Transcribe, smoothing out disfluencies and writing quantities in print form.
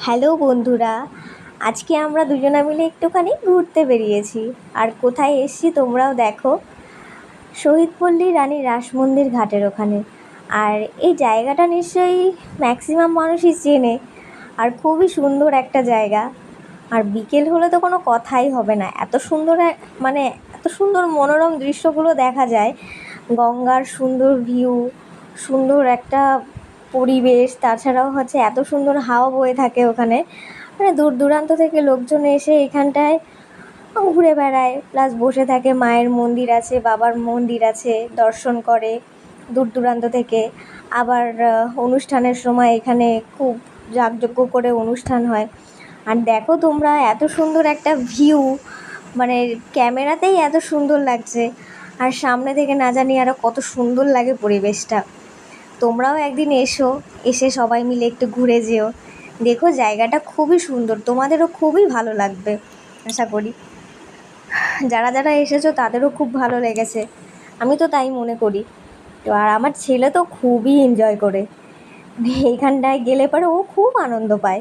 Hello বন্ধুরা, আজকে আমরা দুজনা মিলে একটুখানি ঘুরতে বেরিয়েছি। আর কোথায় এসছি তোমরাও দেখো, শহীদপল্লী রানী রাসমন্দির ঘাটের ওখানে। আর এই জায়গাটা নিশ্চয়ই ম্যাক্সিমাম মানুষই চেনে, আর খুবই সুন্দর একটা জায়গা। আর বিকেল হলে তো কোনো কথাই হবে না, এত সুন্দর মানে এত সুন্দর মনোরম দৃশ্যগুলো দেখা যায়। গঙ্গার সুন্দর ভিউ, সুন্দর একটা পরিবেশ, তাছাড়াও হচ্ছে এত সুন্দর হাওয়া বয়ে থাকে ওখানে। মানে দূর দূরান্ত থেকে লোকজন এসে এখানটায় ঘুরে বেড়ায়, প্লাস বসে থাকে। মায়ের মন্দির আছে, বাবার মন্দির আছে, দর্শন করে দূর দূরান্ত থেকে। আবার অনুষ্ঠানের সময় এখানে খুব যাগযজ্ঞ করে অনুষ্ঠান হয়। আর দেখো তোমরা, এত সুন্দর একটা ভিউ, মানে ক্যামেরাতেই এত সুন্দর লাগছে, আর সামনে থেকে না জানি আরও কত সুন্দর লাগে পরিবেশটা। তোমরাও একদিন এসো, এসে সবাই মিলে একটু ঘুরে যেও। দেখো জায়গাটা খুবই সুন্দর, তোমাদেরও খুবই ভালো লাগবে আশা করি। যারা যারা এসেছো তাদেরও খুব ভালো লেগেছে, আমি তো তাই মনে করি। তো আর আমার ছেলে তো খুবই এনজয় করে এইখানটায় গেলে পরে, ও খুব আনন্দ পায়।